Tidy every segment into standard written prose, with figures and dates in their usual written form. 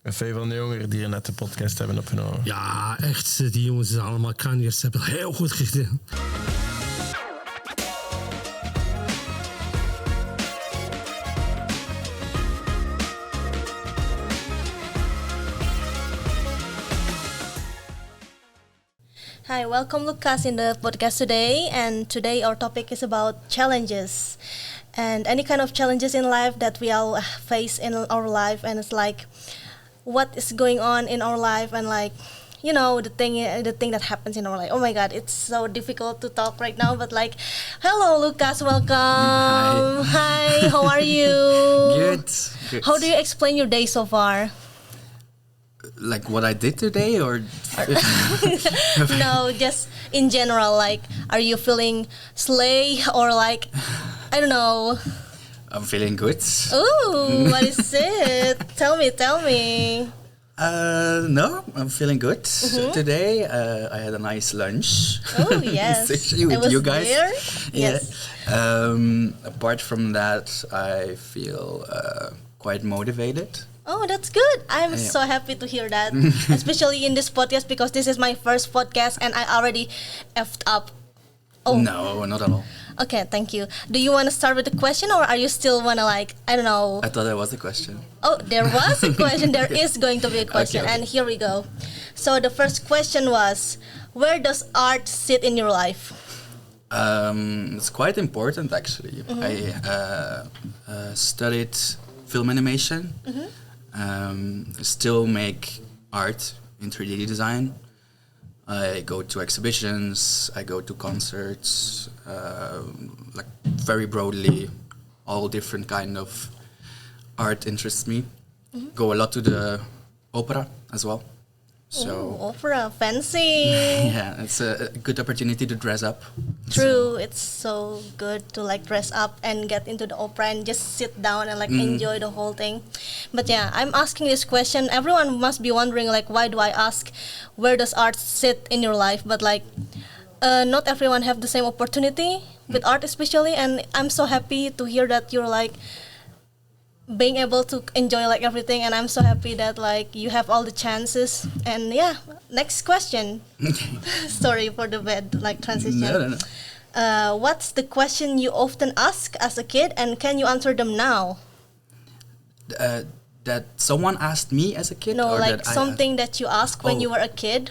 En veel van de jongeren die er net de podcast hebben opgenomen. Ja, echt. Die jongens zijn allemaal kandiers. Ze hebben het heel goed gedaan. Hi, welcome Lucas in the podcast today. And today our topic is about challenges. And any kind of challenges in life that we all face in our life. And it's like, what is going on in our life, and like, you know, the thing that happens in our life. Oh my God, it's so difficult to talk right now. But like, hello Lucas, welcome. Hi, how are you? Good. How do you explain your day so far? Like what I did today, or no, just in general. Like, are you feeling slay, or like, I don't know. I'm feeling good. Ooh, what is it? Tell me. No, I'm feeling good today. I had a nice lunch. Oh yes, especially with you guys. There? Yeah. Yes. Apart from that, I feel quite motivated. Oh, that's good. I'm so happy to hear that, especially in this podcast, because this is my first podcast and I already effed up. Oh No, not at all. Okay, thank you. Do you want to start with the question, or are you still want to, like, I don't know? I thought there was a question. Oh, there was a question. There is going to be a question. Okay. And here we go. So the first question was, where does art sit in your life? It's quite important, actually. I studied film animation. Still make art in 3D design. I go to exhibitions, I go to concerts, like very broadly, all different kind of art interests me. Go a lot to the opera as well. So Ooh, opera, fancy. yeah, it's a good opportunity to dress up. True, it's so good to like dress up and get into the opera and just sit down and like enjoy the whole thing. But yeah, I'm asking this question. Everyone must be wondering, like, why do I ask, where does art sit in your life? But like, not everyone have the same opportunity with art especially, and I'm so happy to hear that you're like being able to enjoy like everything, and I'm so happy that like you have all the chances. And yeah, next question. Sorry for the bad like transition. No. What's the question you often ask as a kid, and can you answer them now? That someone asked me as a kid? No, or like that something that you asked when Oh. you were a kid.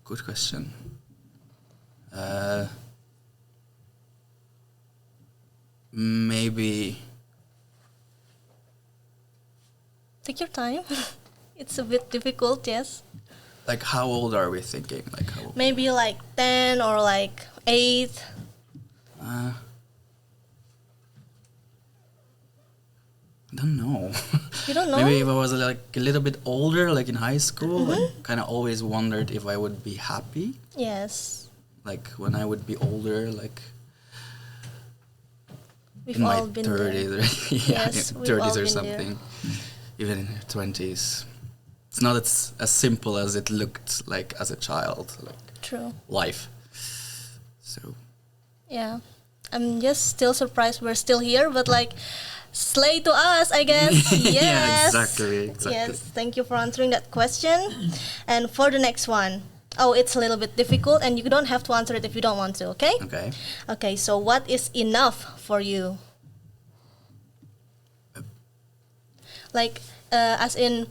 Good question. Maybe Take your time. It's a bit difficult, yes. like how old are we thinking? Like how? Maybe like 10 or like 8. I don't know. You don't know? Maybe if I was like a little bit older, like in high school, I kind of always wondered if I would be happy. Yes. Like when I would be older, like We've in my all been there. 30s, Yes, we've 30s all or been something, even in your 20s. It's not as simple as it looked like as a child, like True. life. So Yeah. I'm just still surprised we're still here, but like, slay to us, I guess. Yes. Yeah, exactly. Yes, thank you for answering that question. And for the next one, it's a little bit difficult, and you don't have to answer it if you don't want to, okay? Okay. Okay, so what is enough for you? Like, as in,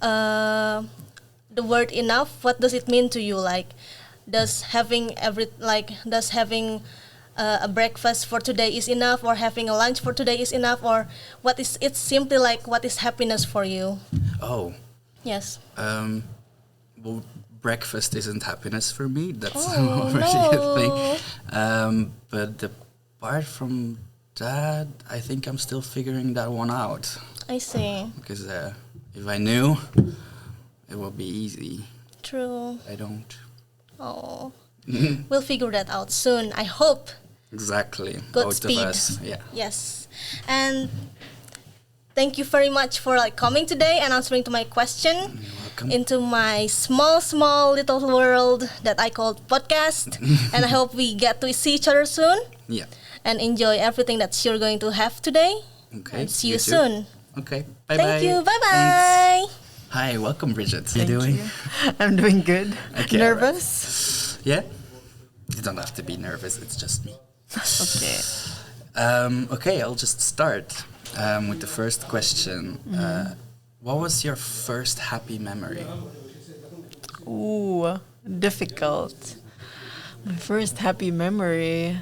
the word enough, what does it mean to you? Like, does having a breakfast for today is enough, or having a lunch for today is enough, or what is it's simply like, what is happiness for you? Oh. Yes. Well, breakfast isn't happiness for me. That's Oh, already no. a thing. But apart from that, I think I'm still figuring that one out. I see. Because if I knew, it would be easy. True. I don't. Oh. We'll figure that out soon, I hope. Exactly. Good Both speed. of us. Yeah. Yes. And thank you very much for like coming today and answering to my question. You're welcome. Into my small little world that I called podcast. And I hope we get to see each other soon Yeah. and enjoy everything that you're going to have today. Okay. And see you too. soon. Okay. Bye bye. Thank you. Bye Thanks. bye. Hi, welcome, Bridget. Thank you doing? you. I'm doing good. Okay, Nervous? Yeah. You don't have to be nervous. It's just me. Okay. Okay, I'll just start with the first question. What was your first happy memory? Ooh, difficult. My first happy memory.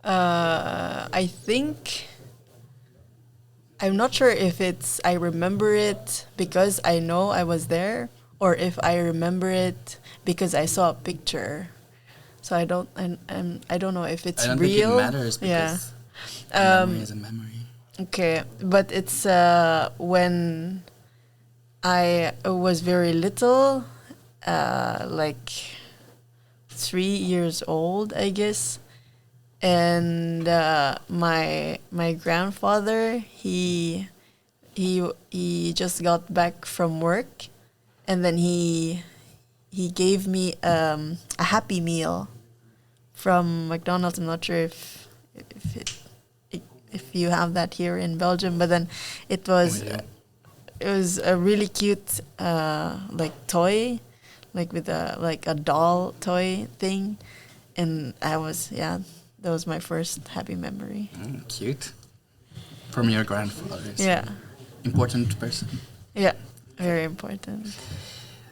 I think I'm not sure if I remember it because I know I was there, or if I remember it because I saw a picture. So I don't know if it's I don't real. think it matters because a memory is a memory. Okay, but it's when I was very little, like 3 years old, I guess, and my grandfather he just got back from work, and then he gave me a Happy Meal from McDonald's. I'm not sure if you have that here in Belgium, but then it was a really cute like toy, like with a doll toy thing, and that was my first happy memory. Cute. From your grandfather. Yeah. Important person. Yeah, very important.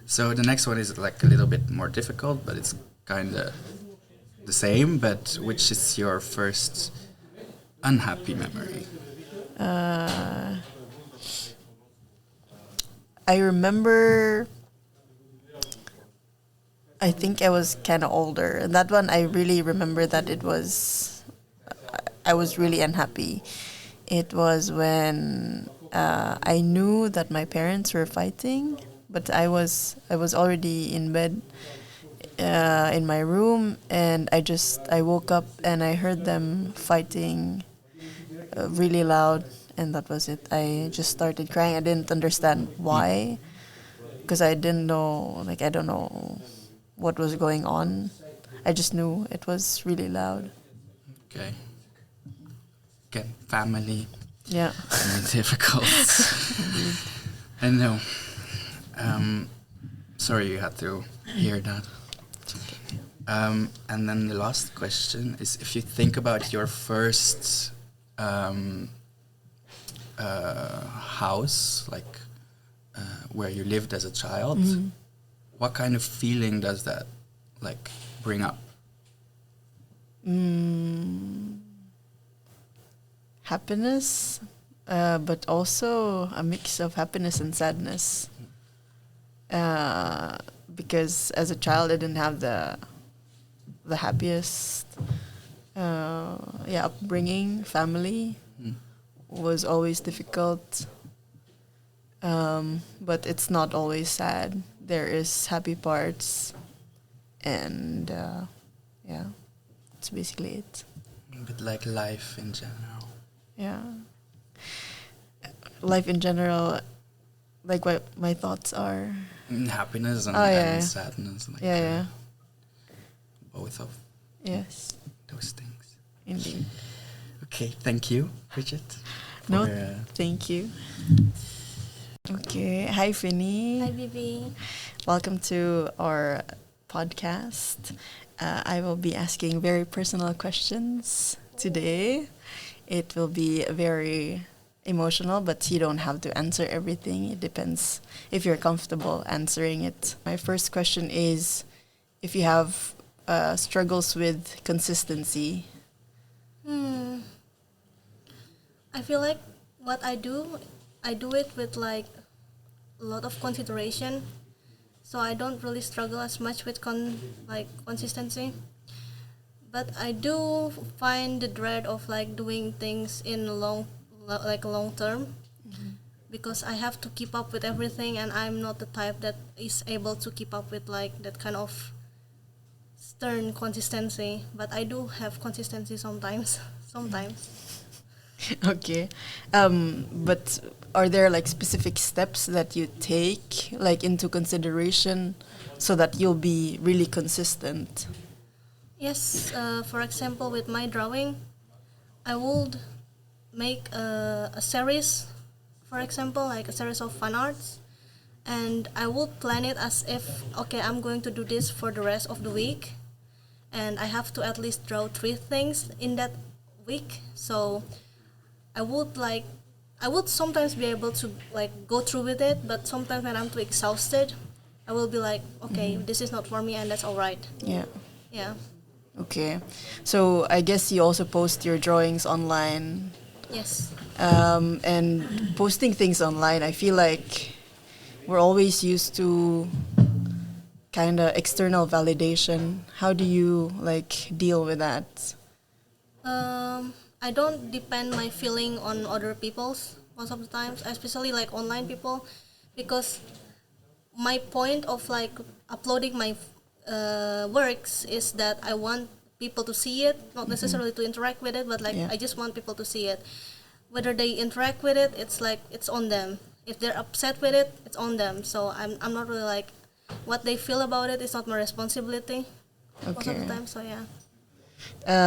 So the next one is like a little bit more difficult, but it's kind of the same. But which is your first unhappy memory? I remember, I think I was kind of older. And that one, I really remember that I was really unhappy. It was when I knew that my parents were fighting, but I was already in bed in my room, and I woke up and I heard them fighting really loud, and that was it. I just started crying. I didn't understand why, because I didn't know, I don't know what was going on. I just knew it was really loud. Okay. Again, family. Yeah. Very difficult. I know. Sorry you had to hear that. And then the last question is, if you think about your first house, like where you lived as a child, what kind of feeling does that bring up? Happiness, but also a mix of happiness and sadness. Because as a child, I didn't have the happiest upbringing. Family was always difficult, but it's not always sad. There is happy parts, and that's basically it. But like life in general. Yeah. Life in general, like what my thoughts are. Happiness and sadness. Both of Yes. those things. Indeed. Okay, thank you, Bridget. No, thank you. Okay. Hi, Finny. Hi, Vivi. Welcome to our podcast. I will be asking very personal questions today. It will be very emotional, but you don't have to answer everything. It depends if you're comfortable answering it. My first question is if you have struggles with consistency. I feel like what I do it with a lot of consideration, so I don't really struggle as much with consistency. But I do find the dread of doing things in long term, because I have to keep up with everything, and I'm not the type that is able to keep up with that kind of stern consistency. But I do have consistency sometimes. Okay. But are there specific steps that you take into consideration so that you'll be really consistent? Yes, for example, with my drawing, I would make a series, for example, like a series of fan arts, and I would plan it as if, okay, I'm going to do this for the rest of the week, and I have to at least draw 3 things in that week. So I would sometimes be able to like go through with it, but sometimes when I'm too exhausted, I will be like, okay, this is not for me, and that's all right. Yeah. Yeah. Okay. So I guess you also post your drawings online. Yes. And posting things online, I feel like we're always used to kind of external validation. How do you like deal with that? I don't depend my feeling on other people's most of the times, especially like online people, because my point of like uploading my works is that I want people to see it, not necessarily to interact with it, but like I just want people to see it. Whether they interact with it, it's like it's on them. If they're upset with it, it's on them. So I'm not really like, what they feel about it is not my responsibility most of the time. So yeah.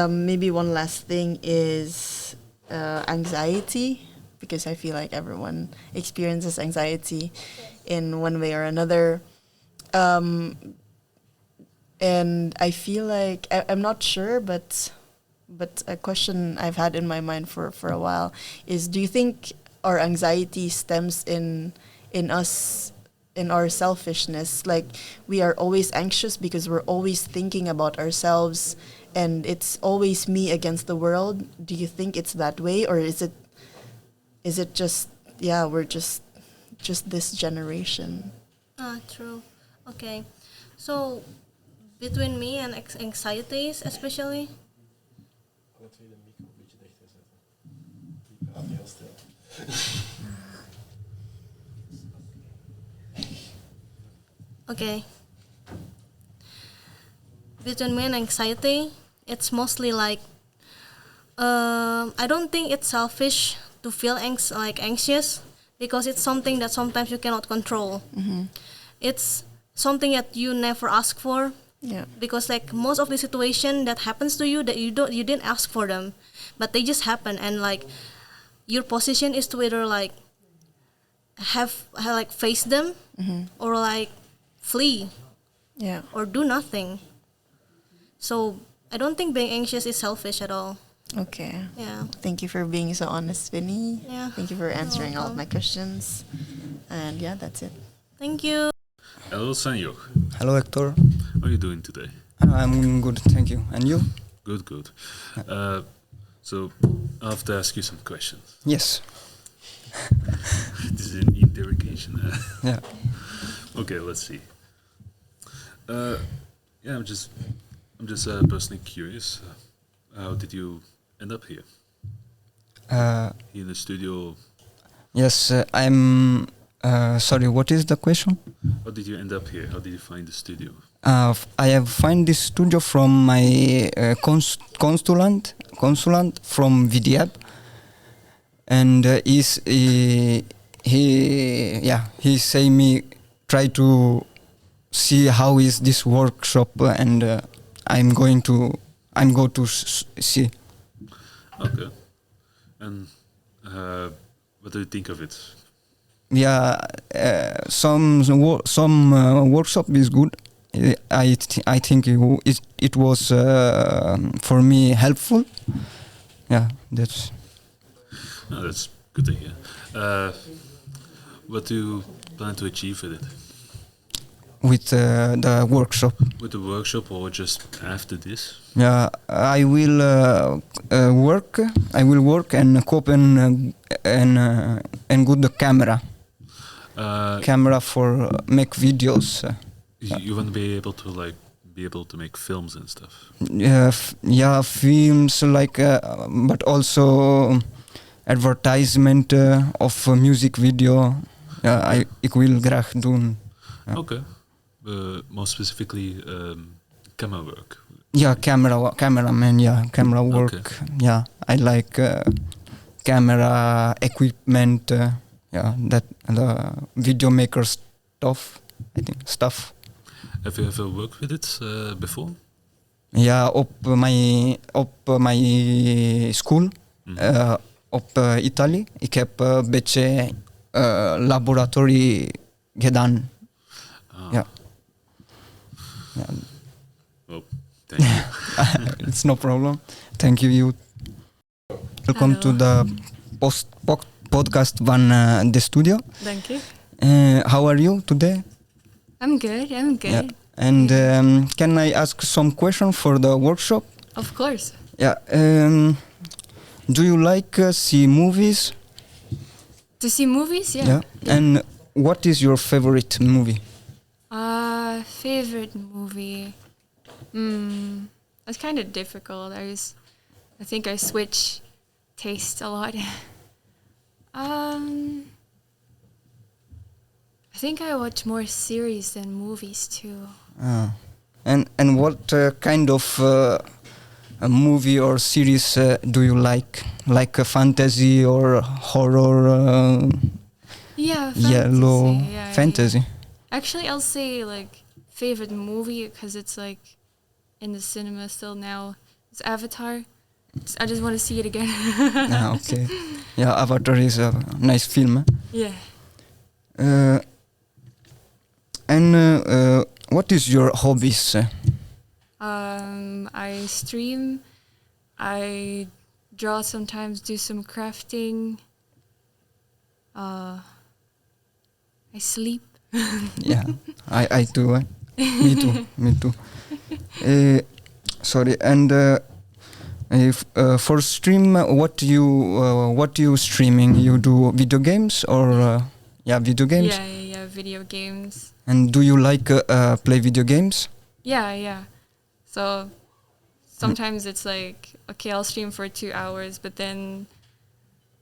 Maybe one last thing is anxiety, because I feel like everyone experiences anxiety in one way or another. And I feel like I'm not sure, but a question I've had in my mind for a while is: do you think our anxiety stems in us, in our selfishness? Like, we are always anxious because we're always thinking about ourselves, and it's always me against the world. Do you think it's that way, or is it just we're just this generation? True. Okay. So between me and anxieties, especially. Okay. Between me and anxiety, it's mostly like I don't think it's selfish to feel anxious, because it's something that sometimes you cannot control. It's something that you never ask for. Yeah. Because like most of the situation that happens to you, that you didn't ask for them, but they just happen, and like your position is to either like have like face them, or like flee, or do nothing. So I don't think being anxious is selfish at all. Okay. Yeah. Thank you for being so honest, Vinny. Yeah. Thank you for answering all of my questions. And yeah, that's it. Thank you. Hello, Sanjog. Hello, Hector. How are you doing today? I'm good, thank you. And you? Good, good. So I have to ask you some questions. Yes. This is an interrogation. Yeah. Okay, let's see. Yeah, I'm just personally curious. How did you end up here? In the studio. Yes, I'm. Sorry, what is the question? How did you end up here? How did you find the studio? I have found this studio from my consulant from VDAB, and he say me try to see how is this workshop, and I'm go to see. Okay. And what do you think of it? Yeah, some workshop is good. I think it was for me helpful. Yeah, that's good to hear. What do you plan to achieve with it? With the workshop. With the workshop, or just after this? Yeah, I will work. I will work and cope and good the camera. Camera for make videos. You want to be able to make films and stuff. Yeah, films like, but also advertisement of music video. Ik wil graag doen. Okay. More specifically, camera work. Yeah, cameraman. Yeah, camera work. Okay. Yeah, I like camera equipment. Yeah, that the video maker stuff. I think stuff. Have you ever worked with it before? Ja, op my school. op Italië. Ik heb een beetje laboratorie gedaan. Ja. Ja. Well, thank you. It's no problem. Thank you. Welcome to the podcast van the studio. Dank je. How are you today? I'm good. Yeah. And can I ask some question for the workshop? Of course. Yeah. Do you like see movies? To see movies? Yeah. Yeah. And what is your favorite movie? Favorite movie? That's kind of difficult. I think I switch taste a lot. I think I watch more series than movies too. And what kind of a movie or series do you like? Like a fantasy or horror? Yeah, fantasy. Yellow Yeah, fantasy. yeah. Actually, I'll say like favorite movie because it's like in the cinema still now. It's Avatar. I just want to see it again. Okay. Yeah, Avatar is a nice film. Yeah. And what is your hobbies? I stream. I draw sometimes, do some crafting. I sleep. Yeah, I do. Me too. Sorry, and if for stream, what you streaming? You do video games or video games? Yeah, video games. And do you like play video games? Yeah. So sometimes it's like, okay, I'll stream for 2 hours, but then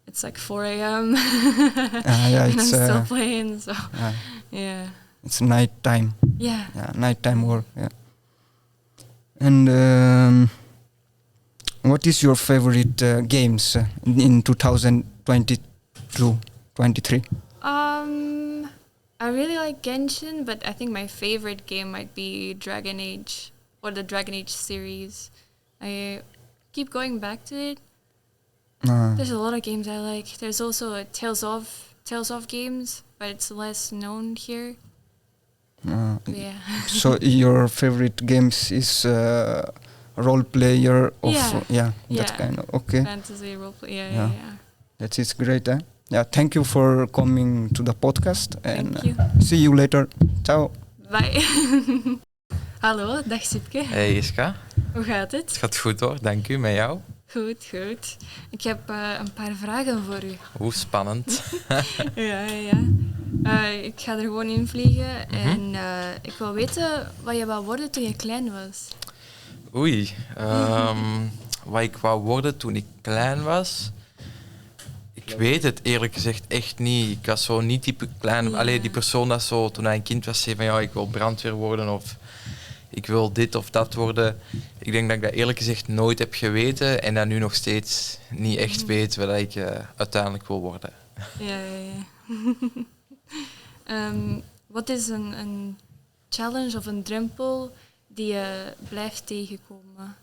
it's like 4 a.m. Yeah, and I'm it's still playing. So yeah. It's night time. Yeah. Yeah, nighttime work. Yeah. And what is your favorite games in 2022, 23? I really like Genshin, but I think my favorite game might be Dragon Age or the Dragon Age series. I keep going back to it. There's a lot of games I like. There's also a Tales of games, but it's less known here. Yeah. So your favorite games is role player of that kind of okay. Fantasy role play. Yeah. That is great. Yeah, thank you for coming to the podcast and Thank you. See you later. Ciao. Bye. Hallo, dag Sipke. Hey Iska. Hoe gaat het? Het gaat goed hoor, dank u. Met jou? Goed. Ik heb een paar vragen voor u. Hoe spannend. Ja. Ik ga er gewoon in vliegen en ik wil weten wat je wou worden toen je klein was. Oei. Wat ik wou worden toen ik klein was? Ik weet het eerlijk gezegd echt niet. Ik was zo niet type klein... die persoon dat zo toen hij een kind was zei van ja, ik wil brandweer worden of ik wil dit of dat worden. Ik denk dat ik dat eerlijk gezegd nooit heb geweten en dat nu nog steeds niet echt weet wat ik uiteindelijk wil worden. Ja. Wat is een challenge of een drempel die je blijft tegenkomen?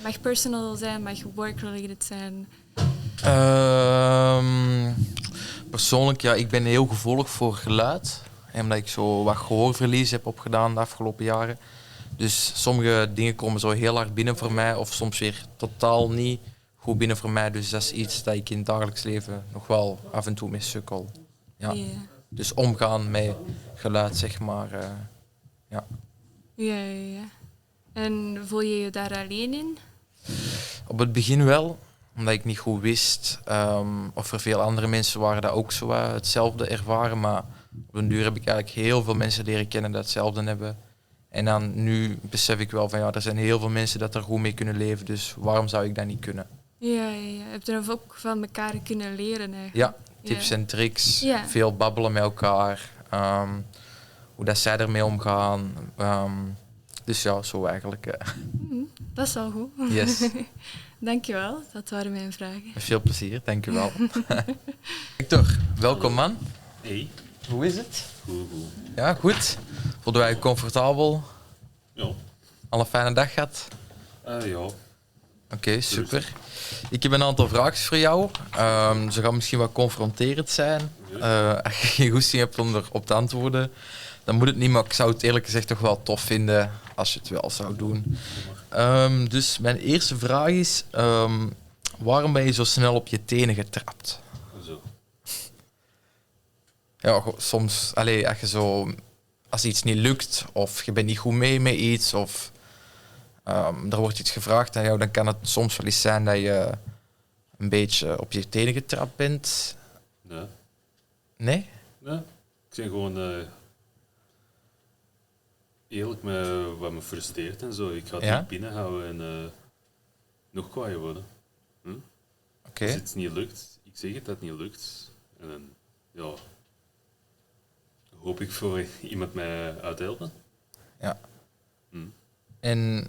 Mag personal zijn, mag work-related zijn. Persoonlijk, ik ben heel gevoelig voor geluid. Omdat ik zo wat gehoorverlies heb opgedaan de afgelopen jaren. Dus sommige dingen komen zo heel hard binnen voor mij of soms weer totaal niet goed binnen voor mij. Dus dat is iets dat ik in het dagelijks leven nog wel af en toe mee sukkel. Ja. Yeah. Dus omgaan met geluid, zeg maar. Ja. En voel je je daar alleen in? Op het begin wel, omdat ik niet goed wist of er veel andere mensen waren dat ook zo hetzelfde ervaren. Maar op den duur heb ik eigenlijk heel veel mensen leren kennen dat hetzelfde hebben. En dan nu besef ik wel van er zijn heel veel mensen dat er goed mee kunnen leven. Dus waarom zou ik dat niet kunnen? Ja. Je hebt er ook van elkaar kunnen leren eigenlijk. Ja, tips en tricks. Veel babbelen met elkaar. Hoe dat zij ermee omgaan. Dus ja, zo eigenlijk. Dat is al goed. Yes. Dankjewel, dat waren mijn vragen. Met veel plezier, dankjewel. Victor, welkom man. Hey. Hoe is het? Goed. Ja, goed. Voelde wij je comfortabel? Ja. Al een fijne dag gehad? Ja. Oké, super. Ik heb een aantal vragen voor jou. Ze gaan misschien wat confronterend zijn. Als je geen goesting hebt om erop te antwoorden, dan moet het niet, maar ik zou het eerlijk gezegd toch wel tof vinden als je het wel zou doen. Dus mijn eerste vraag is, waarom ben je zo snel op je tenen getrapt? Zo. Ja, soms, als iets niet lukt, of je bent niet goed mee met iets, of er wordt iets gevraagd aan jou, dan kan het soms wel eens zijn dat je een beetje op je tenen getrapt bent. Nee. Nee? Nee. Ik ben gewoon eerlijk met wat me frustreert en zo. Ik ga het niet binnenhouden en nog kwaaier worden. Oké. Als iets niet lukt, ik zeg het dat het niet lukt. En dan, ja, hoop ik voor iemand mij uit te helpen. Ja. En,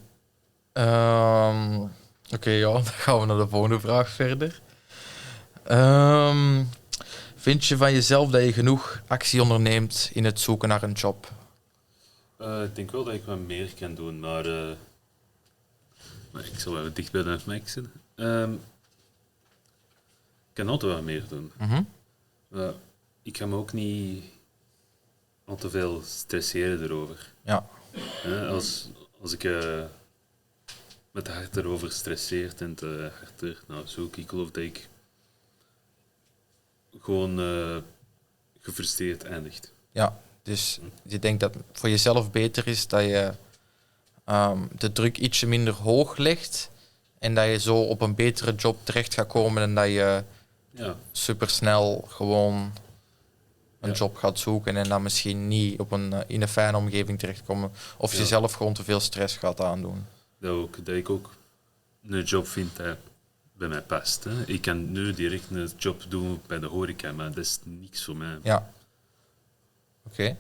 oké, dan gaan we naar de volgende vraag verder. Vind je van jezelf dat je genoeg actie onderneemt in het zoeken naar een job? Ik denk wel dat ik wat meer kan doen, maar ik zal wel dicht bij de mic zitten. Ik kan altijd wat meer doen. Ik ga me ook niet al te veel stresseren erover. Ja. Als ik met hart erover stresseert en te harder zoek, ik geloof dat ik gewoon gefrustreerd eindigt. Ja, dus je denkt dat het voor jezelf beter is dat je de druk ietsje minder hoog legt en dat je zo op een betere job terecht gaat komen en dat je supersnel gewoon een job gaat zoeken en dan misschien niet in een fijne omgeving terechtkomen of jezelf gewoon te veel stress gaat aandoen. Dat ik ook een job vind dat bij mij past. Hè. Ik kan nu direct een job doen bij de horeca, maar dat is niks voor mij. Ja. Oké.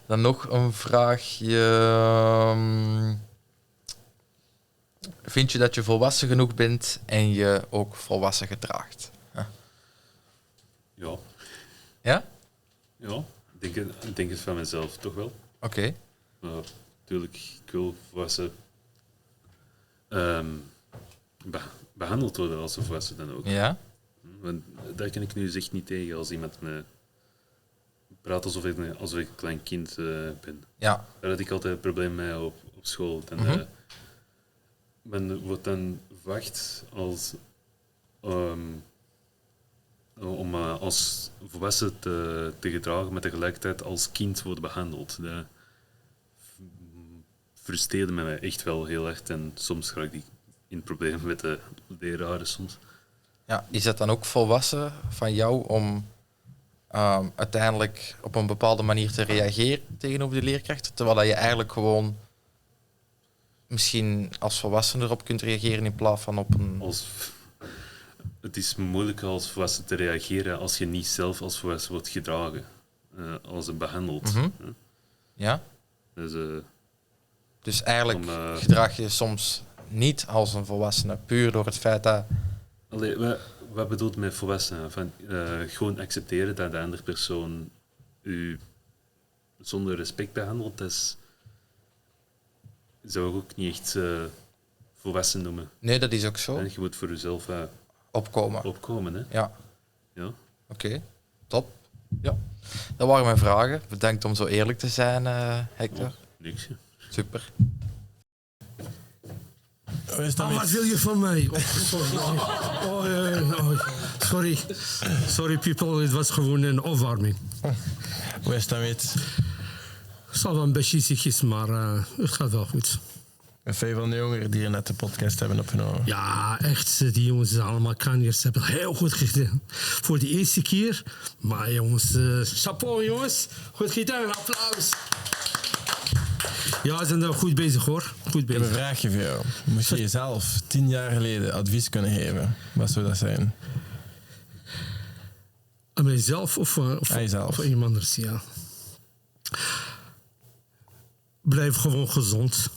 Dan nog een vraagje. Vind je dat je volwassen genoeg bent en je ook volwassen gedraagt? Ja. Ja? Ja, ik denk het van mezelf toch wel. Oké. Natuurlijk, ik wil volwassen behandeld worden als een volwassen dan ook. Ja? Want daar kan ik nu echt niet tegen als iemand me praat alsof ik een klein kind ben. Ja. Daar had ik altijd een probleem mee op school. Dan, men wordt dan verwacht om als volwassen te gedragen, maar tegelijkertijd als kind worden behandeld. Dat frustreerde mij echt wel heel erg en soms raak ik in problemen met de leraren soms. Ja, is dat dan ook volwassen van jou om uiteindelijk op een bepaalde manier te reageren tegenover de leerkrachten, terwijl dat je eigenlijk gewoon misschien als volwassene erop kunt reageren in plaats van op een... Het is moeilijk als volwassen te reageren als je niet zelf als volwassen wordt gedragen, als een behandeld. Ja? Dus eigenlijk gedraag je soms niet als een volwassene, puur door het feit dat... Wat bedoelt met volwassenen? Gewoon accepteren dat de andere persoon u zonder respect behandelt, dat zou ik ook niet echt volwassen noemen. Nee, dat is ook zo. En je moet voor jezelf opkomen, hè? Ja. Oké. Top. Ja. Dat waren mijn vragen. Bedankt om zo eerlijk te zijn, Hector. Niks. Super. Wat wil je van mij? Sorry. Sorry people, het was gewoon een opwarming. Hoe is dat met? Het zal wel een beetje ziekjes, maar het gaat wel goed. En veel van de jongeren die hier net de podcast hebben opgenomen. Ja, echt. Die jongens zijn allemaal kanjers. Ze hebben het heel goed gedaan. Voor de eerste keer. Maar jongens, chapeau jongens. Goed gedaan, applaus. Ja, ze zijn er goed bezig hoor. Goed bezig. Ik heb een vraagje voor jou. Moest je jezelf 10 jaar geleden advies kunnen geven? Wat zou dat zijn? Aan mijzelf of aan iemand anders, ja. Blijf gewoon gezond.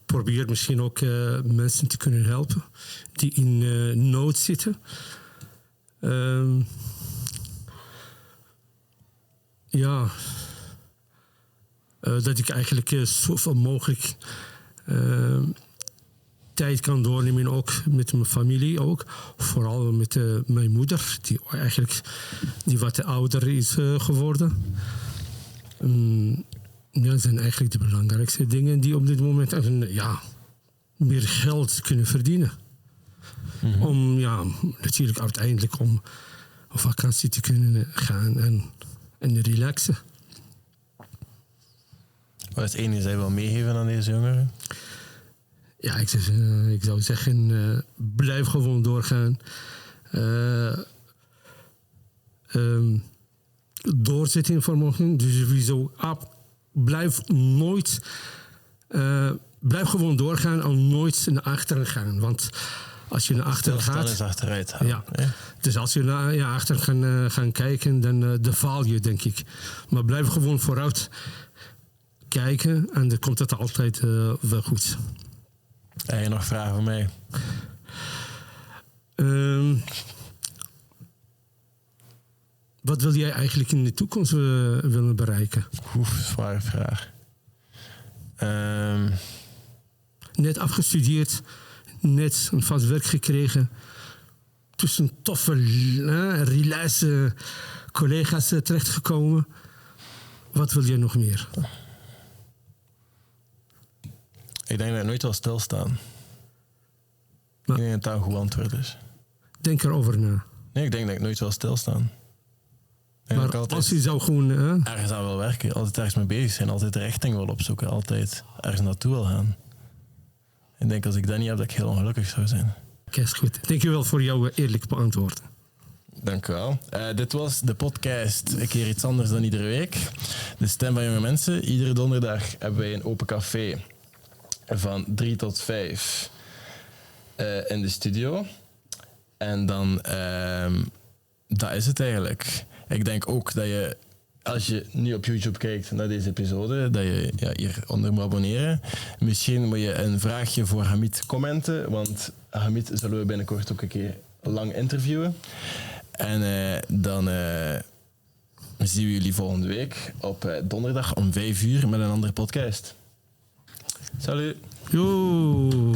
Probeer misschien ook mensen te kunnen helpen die in nood zitten. Dat ik eigenlijk zoveel mogelijk tijd kan doornemen, ook met mijn familie ook. Vooral met mijn moeder, die wat ouder is geworden. Dat zijn eigenlijk de belangrijkste dingen die op dit moment meer geld kunnen verdienen. Mm-hmm. Om natuurlijk uiteindelijk om op vakantie te kunnen gaan en relaxen. Wat is het enige dat je wil meegeven aan deze jongeren? Ja, ik zou zeggen, blijf gewoon doorgaan. Doorzettingsvermogen. Dus sowieso, blijf gewoon doorgaan en nooit naar achteren gaan. Want als je naar achteren gaat... is achteruit gaan. Ja. Dus als je naar achter gaan kijken, dan faal je, denk ik. Maar blijf gewoon vooruit kijken en dan komt het altijd wel goed. Heb je nog vragen voor mij? Wat wil jij eigenlijk in de toekomst willen bereiken? Zware vraag. Net afgestudeerd, net een vast werk gekregen. Tussen toffe, relaxe collega's terechtgekomen. Wat wil jij nog meer? Ik denk dat ik nooit zal stilstaan. Ik denk dat dat een goed antwoord is. Denk erover na. Nee, ik denk dat ik nooit zal stilstaan. Maar als je zou gewoon... ergens aan wil werken, altijd ergens mee bezig zijn, altijd de richting wil opzoeken, altijd ergens naartoe wil gaan. Ik denk als ik dat niet heb, dat ik heel ongelukkig zou zijn. Oké, is goed. Dank je wel voor jouw eerlijk beantwoord. Dank u wel. Dit was de podcast Een keer iets anders dan iedere week. De Stem van Jonge Mensen. Iedere donderdag hebben wij een open café van 3 tot 5 in de studio. En dan, dat is het eigenlijk. Ik denk ook dat je, als je nu op YouTube kijkt naar deze episode, dat je hieronder moet abonneren. Misschien moet je een vraagje voor Hamid commenten, want Hamid zullen we binnenkort ook een keer lang interviewen. En dan zien we jullie volgende week op donderdag om 5 uur met een andere podcast. Salut! Yo!